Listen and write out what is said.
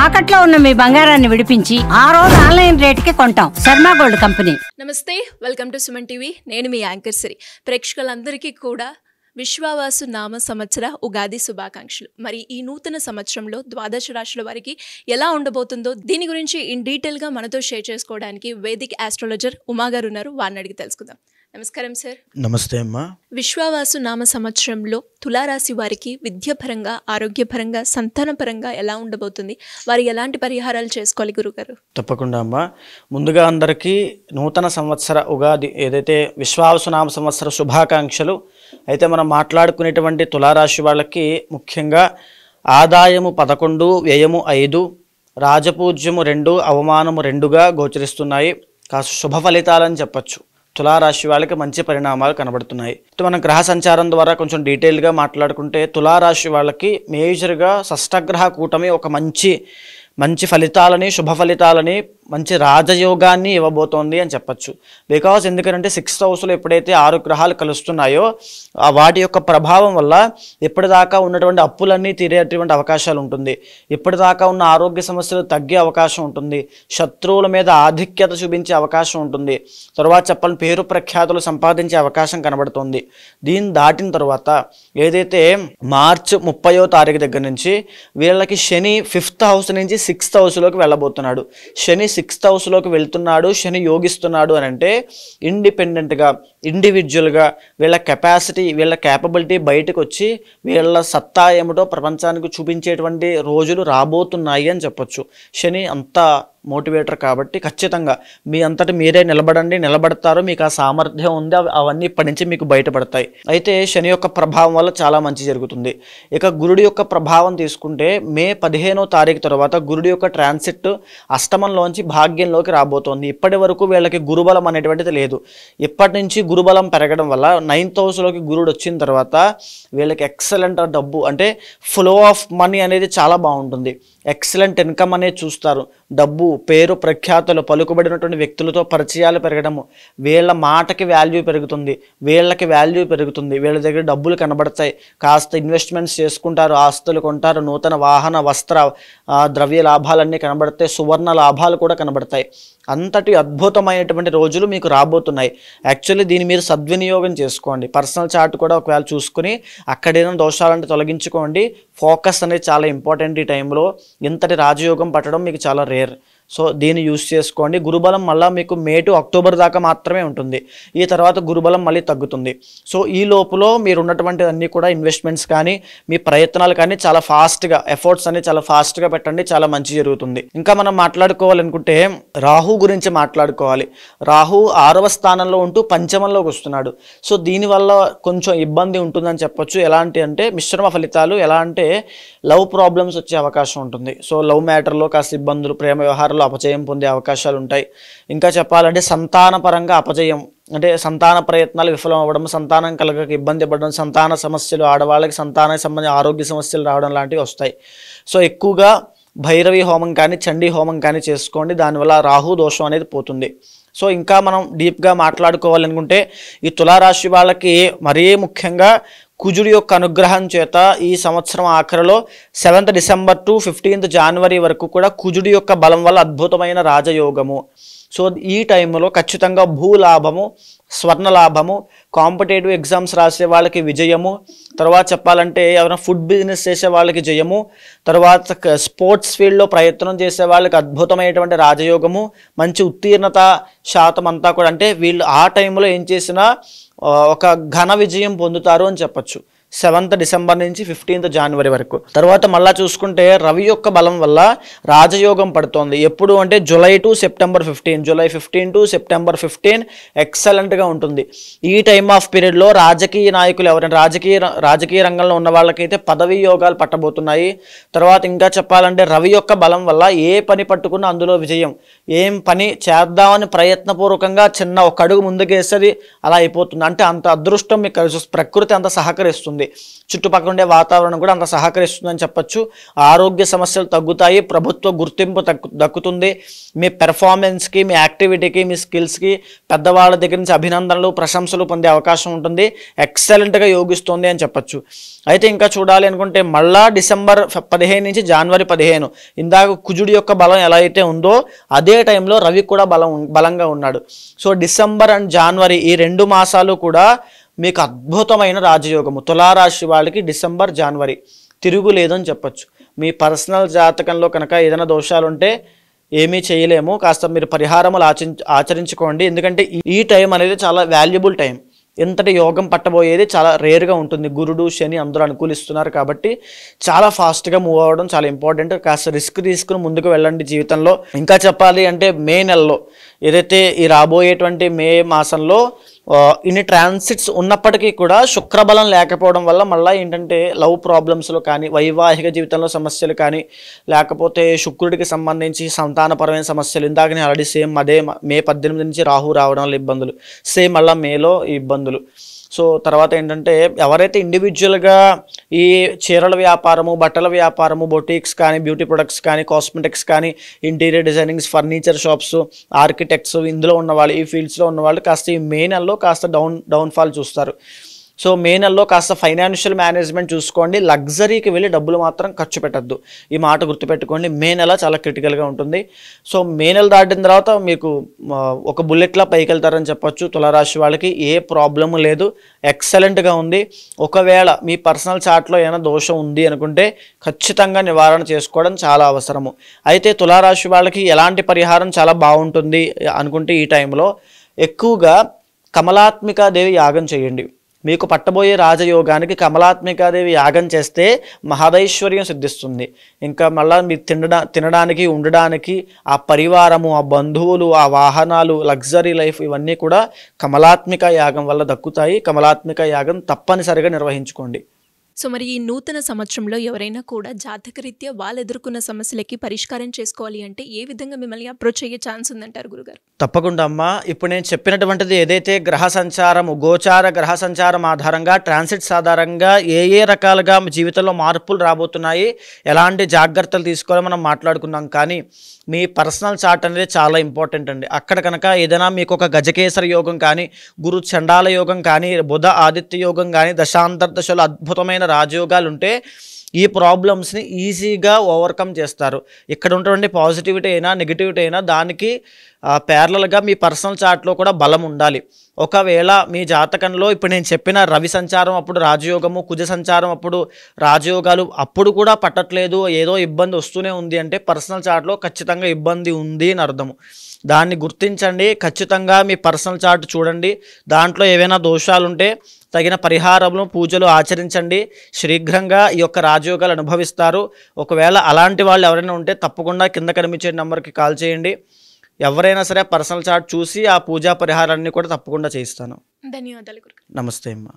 తాకట్లో ఉన్న మీ బంగారాన్ని విడిపించి ఆ రోజు ఆన్లైన్ రేటుకి కొంటాం. Sharma gold company. నమస్తే, వెల్కమ్ టు సుమన్ టీవీ. నేను మీ యాంకర్ సిరి. ప్రేక్షకులందరికీ కూడా విశ్వావాసు నామ సంవత్సర ఉగాది శుభాకాంక్షలు. మరి ఈ నూతన సంవత్సరంలో ద్వాదశ రాశుల వారికి ఎలా ఉండబోతుందో దీని గురించి ఇన్ డీటెయిల్గా మనతో షేర్ చేసుకోవడానికి వేదిక్ ఆస్ట్రాలజర్ ఉమా గారు ఉన్నారు. వారిని అడిగి తెలుసుకుందాం. నమస్కారం సార్. నమస్తే అమ్మా. విశ్వావాసు నామ సంవత్సరంలో తులారాశి వారికి విద్యాపరంగా, ఆరోగ్యపరంగా, సంతానపరంగా ఎలా ఉండబోతుంది? వారు ఎలాంటి పరిహారాలు చేసుకోవాలి గురుగారు? తప్పకుండా అమ్మా. ముందుగా అందరికీ నూతన సంవత్సర ఉగాది ఏదైతే విశ్వావసు నామ సంవత్సర శుభాకాంక్షలు. అయితే మనం మాట్లాడుకునేటువంటి తులారాశి వాళ్ళకి ముఖ్యంగా ఆదాయము 11, వ్యయము 5, రాజపూజ్యము 2, అవమానము 2గా గోచరిస్తున్నాయి. కాస్త శుభ ఫలితాలని చెప్పచ్చు. తులారాశి వాళ్ళకి మంచి పరిణామాలు కనబడుతున్నాయి. మనం గ్రహ సంచారం ద్వారా కొంచెం డీటెయిల్గా మాట్లాడుకుంటే తులారాశి వాళ్ళకి మేజర్గా షష్టగ్రహ కూటమి ఒక మంచి ఫలితాలని, శుభ ఫలితాలని, మంచి రాజయోగాన్ని ఇవ్వబోతోంది అని చెప్పచ్చు. బికాజ్ ఎందుకంటే 6th హౌస్లో ఎప్పుడైతే 6 గ్రహాలు కలుస్తున్నాయో వాటి యొక్క ప్రభావం వల్ల ఇప్పటిదాకా ఉన్నటువంటి అప్పులన్నీ తీరేటువంటి అవకాశాలు ఉంటుంది. ఇప్పటిదాకా ఉన్న ఆరోగ్య సమస్యలు తగ్గే అవకాశం ఉంటుంది. శత్రువుల మీద ఆధిక్యత చూపించే అవకాశం ఉంటుంది. తర్వాత చెప్పాలని పేరు ప్రఖ్యాతులు సంపాదించే అవకాశం కనబడుతుంది. దీన్ని దాటిన తర్వాత ఏదైతే మార్చి 30వ తారీఖు దగ్గర నుంచి వీళ్ళకి శని 5th హౌస్ నుంచి 6th హౌస్లోకి వెళ్ళబోతున్నాడు. శని 6th హౌస్లోకి వెళ్తున్నాడు, శని యోగిస్తున్నాడు అని అంటే ఇండిపెండెంట్గా, ఇండివిజువల్గా వీళ్ళ కెపాసిటీ, వీళ్ళ క్యాపబిలిటీ బయటకు వచ్చి వీళ్ళ సత్తా ఏమిటో ప్రపంచానికి చూపించేటువంటి రోజులు రాబోతున్నాయి అని చెప్పొచ్చు. శని అంతా మోటివేటర్ కాబట్టి ఖచ్చితంగా మీ అంతటి మీరే నిలబడతారు. మీకు ఆ సామర్థ్యం ఉంది. అవన్నీ ఇప్పటి నుంచి మీకు బయటపడతాయి. అయితే శని యొక్క ప్రభావం వల్ల చాలా మంచి జరుగుతుంది. ఇక గురుడి యొక్క ప్రభావం తీసుకుంటే మే 15వ తారీఖు తర్వాత గురుడి యొక్క ట్రాన్సిట్ అష్టమంలోంచి భాగ్యంలోకి రాబోతోంది. ఇప్పటి వరకు వీళ్ళకి గురుబలం అనేటువంటిది లేదు. ఇప్పటి నుంచి గురుబలం పెరగడం వల్ల 9th హౌస్లోకి గురుడు వచ్చిన తర్వాత వీళ్ళకి ఎక్సలెంట్ డబ్బు అంటే ఫ్లో ఆఫ్ మనీ అనేది చాలా బాగుంటుంది. ఎక్సలెంట్ ఇన్కమ్ అనేది చూస్తారు. డబ్బు, పేరు ప్రఖ్యాతులు, పలుకుబడినటువంటి వ్యక్తులతో పరిచయాలు పెరగడము, వీళ్ళ మాటకి వాల్యూ పెరుగుతుంది, వీళ్ళకి వాల్యూ పెరుగుతుంది, వీళ్ళ దగ్గర డబ్బులు కనబడతాయి. కాస్త ఇన్వెస్ట్మెంట్స్ చేసుకుంటారు, ఆస్తులు కొంటారు, నూతన వాహన, వస్త్ర, ద్రవ్య లాభాలన్నీ కనబడతాయి, సువర్ణ లాభాలు కూడా కనబడతాయి. అంతటి అద్భుతమైనటువంటి రోజులు మీకు రాబోతున్నాయి. యాక్చువల్లీ దీన్ని మీరు సద్వినియోగం చేసుకోండి. పర్సనల్ చార్ట్ కూడా ఒకవేళ చూసుకుని అక్కడైనా దోషాలంటే తొలగించుకోండి. ఫోకస్ అనేది చాలా ఇంపార్టెంట్. ఈ టైంలో ఇంతటి రాజయోగం పట్టడం మీకు చాలా రేర్. సో దీన్ని యూస్ చేసుకోండి. గురుబలం మళ్ళీ మీకు మే టు అక్టోబర్ దాకా మాత్రమే ఉంటుంది. ఈ తర్వాత గురుబలం మళ్ళీ తగ్గుతుంది. సో ఈ లోపల మీరు ఉన్నటువంటి అన్నీ కూడా ఇన్వెస్ట్మెంట్స్ కానీ, మీ ప్రయత్నాలు కానీ చాలా ఫాస్ట్గా, ఎఫర్ట్స్ అనేది చాలా ఫాస్ట్గా పెట్టండి. చాలా మంచి జరుగుతుంది. ఇంకా మనం మాట్లాడుకోవాలనుకుంటే రాహు గురించి మాట్లాడుకోవాలి. రాహు 6వ స్థానంలో ఉంటూ పంచమంలోకి వస్తున్నాడు. సో దీనివల్ల కొంచెం ఇబ్బంది ఉంటుందని చెప్పొచ్చు. ఎలాంటి అంటే మిశ్రమ ఫలితాలు. ఎలా అంటే లవ్ ప్రాబ్లమ్స్ వచ్చే అవకాశం ఉంటుంది. సో లవ్ మ్యాటర్లో కాస్త ఇబ్బందులు, ప్రేమ వ్యవహారాలు అపజయం పొందే అవకాశాలు ఉంటాయి. ఇంకా చెప్పాలంటే సంతానపరంగా అపజయం అంటే సంతాన ప్రయత్నాలు విఫలం అవ్వడం, సంతానం కలగక ఇబ్బంది పడడం, సంతాన సమస్యలు, ఆడవాళ్ళకి సంతానానికి సంబంధించిన ఆరోగ్య సమస్యలు రావడం లాంటివి వస్తాయి. సో ఎక్కువగా భైరవి హోమం కానీ, చండీ హోమం కానీ చేసుకోండి. దానివల్ల రాహు దోషం అనేది పోతుంది. సో ఇంకా మనం డీప్గా మాట్లాడుకోవాలనుకుంటే ఈ తులారాశి వాళ్ళకి మరీ ముఖ్యంగా కుజుడి యొక్క అనుగ్రహం చేత ఈ సంవత్సరం ఆఖరిలో 7th డిసెంబర్ టు 15th జనవరి వరకు కూడా కుజుడి యొక్క బలం వల్ల అద్భుతమైన రాజయోగము. సో ఈ టైంలో ఖచ్చితంగా భూలాభము, స్వర్ణ లాభము, కాంపిటేటివ్ ఎగ్జామ్స్ రాసే వాళ్ళకి విజయము, తర్వాత చెప్పాలంటే ఎవరైనా ఫుడ్ బిజినెస్ చేసే వాళ్ళకి జయము, తర్వాత స్పోర్ట్స్ ఫీల్డ్లో ప్రయత్నం చేసే వాళ్ళకి అద్భుతమైనటువంటి రాజయోగము, మంచి ఉత్తీర్ణత శాతం అంతా కూడా అంటే వీళ్ళు ఆ టైంలో ఏం చేసినా ఒక ఘన విజయం పొందుతారు అని చెప్పచ్చు. 7th డిసెంబర్ నుంచి 15th జనవరి వరకు. తర్వాత మళ్ళీ చూసుకుంటే రవి యొక్క బలం వల్ల రాజయోగం పడుతోంది. ఎప్పుడు అంటే July to September 15, July 15 to September 15 ఎక్సలెంట్గా ఉంటుంది. ఈ టైమ్ ఆఫ్ పీరియడ్లో రాజకీయ నాయకులు ఎవరైనా రాజకీయ రంగంలో ఉన్న వాళ్ళకైతే పదవీ యోగాలు పట్టబోతున్నాయి. తర్వాత ఇంకా చెప్పాలంటే రవి యొక్క బలం వల్ల ఏ పని పట్టుకున్నా అందులో విజయం. ఏం పని చేద్దామని ప్రయత్నపూర్వకంగా చిన్న ఒక అడుగు ముందుకేసేది అలా అయిపోతుంది. అంటే అంత అదృష్టం మీకు కలిసి ప్రకృతి అంత సహకరిస్తుంది. ఉంటుంది. చుట్టుపక్కల ఉండే వాతావరణం కూడా అంత సహకరిస్తుందని చెప్పొచ్చు. ఆరోగ్య సమస్యలు తగ్గుతాయి, ప్రభుత్వ గుర్తింపు దక్కుతుంది. మీ పెర్ఫార్మెన్స్కి, మీ యాక్టివిటీకి, మీ స్కిల్స్కి పెద్దవాళ్ళ దగ్గర నుంచి అభినందనలు, ప్రశంసలు పొందే అవకాశం ఉంటుంది. ఎక్సలెంట్గా యోగిస్తుంది అని చెప్పొచ్చు. అయితే ఇంకా చూడాలి అనుకుంటే మళ్ళా డిసెంబర్ 15 నుంచి జనవరి 15, ఇందాక కుజుడి యొక్క బలం ఎలా అయితే ఉందో అదే టైంలో రవి కూడా బలంగా ఉన్నాడు. సో డిసెంబర్ అండ్ జనవరి ఈ 2 మాసాలు కూడా మీకు అద్భుతమైన రాజయోగము. తులారాశి వాళ్ళకి డిసెంబర్ జనవరి తిరుగులేదని చెప్పచ్చు. మీ పర్సనల్ జాతకంలో కనుక ఏదైనా దోషాలు ఉంటే ఏమీ చేయలేము, కాస్త మీరు పరిహారములు ఆచరించుకోండి. ఎందుకంటే ఈ టైం అనేది చాలా వాల్యుబుల్ టైం. ఎంతటి యోగం పట్టబోయేది చాలా రేర్గా ఉంటుంది. గురుడు, శని అందరూ అనుకూలిస్తున్నారు కాబట్టి చాలా ఫాస్ట్గా మూవ్ అవ్వడం చాలా ఇంపార్టెంట్. కాస్త రిస్క్ తీసుకుని ముందుకు వెళ్ళండి జీవితంలో. ఇంకా చెప్పాలి అంటే మే నెలలో ఏదైతే ఈ రాబోయేటువంటి మే మాసంలో ఇన్ని ట్రాన్సిట్స్ ఉన్నప్పటికీ కూడా శుక్రబలం లేకపోవడం వల్ల మళ్ళీ ఏంటంటే లవ్ ప్రాబ్లమ్స్లో కానీ, వైవాహిక జీవితంలో సమస్యలు కానీ, లేకపోతే శుక్రుడికి సంబంధించి సంతానపరమైన సమస్యలు, ఇందాక నేను ఆల్రెడీ సేమ్ అదే మే 18 నుంచి రాహు రావడం వల్ల ఇబ్బందులు, సేమ్ మళ్ళీ మేలో ఈ ఇబ్బందులు. సో తర్వాత ఏంటంటే ఎవరైతే ఇండివిజువల్గా ఈ చీరల వ్యాపారము, బట్టల వ్యాపారము, బొటీక్స్ కానీ, బ్యూటీ ప్రొడక్ట్స్ కానీ, కాస్మెటిక్స్ కానీ, interior designings, furniture shops, architects ఇందులో ఉన్నవాళ్ళు, ఈ ఫీల్డ్స్లో ఉన్నవాళ్ళు కాస్త ఈ మే నెలలో కాస్త డౌన్ఫాల్ చూస్తారు. సో మే నెలలో కాస్త ఫైనాన్షియల్ మేనేజ్మెంట్ చూసుకోండి. లగ్జరీకి వెళ్ళి డబ్బులు మాత్రం ఖర్చు పెట్టద్దు. ఈ మాట గుర్తుపెట్టుకోండి. మే నెల చాలా క్రిటికల్గా ఉంటుంది. సో మే నెల దాటిన తర్వాత మీకు ఒక బుల్లెట్లా పైకి వెళ్తారని చెప్పొచ్చు. తులారాశి వాళ్ళకి ఏ ప్రాబ్లము లేదు, ఎక్సలెంట్గా ఉంది. ఒకవేళ మీ పర్సనల్ చార్ట్లో ఏమైనా దోషం ఉంది అనుకుంటే ఖచ్చితంగా నివారణ చేసుకోవడం చాలా అవసరము. అయితే తులారాశి వాళ్ళకి ఎలాంటి పరిహారం చాలా బాగుంటుంది అనుకుంటే ఈ టైంలో ఎక్కువగా కమలాత్మికాదేవి యాగం చేయండి. మీకు పట్టబోయే రాజయోగానికి కమలాత్మికాదేవి యాగం చేస్తే మహదైశ్వర్యం సిద్ధిస్తుంది. ఇంకా మళ్ళీ మీరు తినడానికి, ఉండడానికి, ఆ పరివారము, ఆ బంధువులు, ఆ వాహనాలు, లగ్జరీ లైఫ్ ఇవన్నీ కూడా కమలాత్మిక యాగం వల్ల దక్కుతాయి. కమలాత్మిక యాగం తప్పనిసరిగా నిర్వహించుకోండి. సో మరి ఈ నూతన సంవత్సరంలో ఎవరైనా కూడా జాతకరీత్యా వాళ్ళు ఎదుర్కొన్న సమస్యలకి పరిష్కారం చేసుకోవాలి అంటే ఏ విధంగా మిమ్మల్ని అప్రోచ్ అయ్యే ఛాన్స్ ఉందంటారు గురుగారు? తప్పకుండా అమ్మా. ఇప్పుడు నేను చెప్పినటువంటిది ఏదైతే గ్రహ సంచారము, గోచార గ్రహ సంచారం ఆధారంగా, ట్రాన్సిట్స్ ఆధారంగా ఏ రకాలుగా జీవితంలో మార్పులు రాబోతున్నాయి, ఎలాంటి జాగ్రత్తలు తీసుకోవాలో మనం మాట్లాడుకున్నాం. కానీ మీ పర్సనల్ చార్ట్ అనేది చాలా ఇంపార్టెంట్ అండి. అక్కడ కనుక ఏదైనా మీకు ఒక గజకేసరి యోగం కానీ, గురు చండాల యోగం కానీ, బుధ ఆదిత్య యోగం కానీ, దశాంతర్దశలో అద్భుతమైన రాజయోగాలు ఉంటే ఈ ప్రాబ్లమ్స్ని ఈజీగా ఓవర్కమ్ చేస్తారు. ఇక్కడ ఉన్నటువంటి పాజిటివిటీ అయినా నెగిటివిటీ అయినా దానికి ప్యారలల్గా మీ పర్సనల్ చార్ట్లో కూడా బలం ఉండాలి. ఒకవేళ మీ జాతకంలో ఇప్పుడు నేను చెప్పిన రవి సంచారం అప్పుడు రాజయోగము, కుజ సంచారం అప్పుడు రాజయోగాలు అప్పుడు కూడా పట్టట్లేదు, ఏదో ఇబ్బంది వస్తూనే ఉంది అంటే పర్సనల్ చార్ట్లో ఖచ్చితంగా ఇబ్బంది ఉంది అని అర్థము. దాన్ని గుర్తించండి. ఖచ్చితంగా మీ పర్సనల్ చార్ట్ చూడండి. దాంట్లో ఏవైనా దోషాలుంటే తగిన పరిహారములు, పూజలు ఆచరించండి. శీఘ్రంగా ఈ యొక్క రాజయోగాలు అనుభవిస్తారు. ఒకవేళ అలాంటి వాళ్ళు ఎవరైనా ఉంటే తప్పకుండా కింద కనిపించే నెంబర్కి కాల్ చేయండి. ఎవరైనా సరే పర్సనల్ చార్ట్ చూసి ఆ పూజా పరిహారాన్ని కూడా తప్పకుండా చేయిస్తాను. ధన్యవాదాలు గురుగారు. నమస్తే అమ్మా.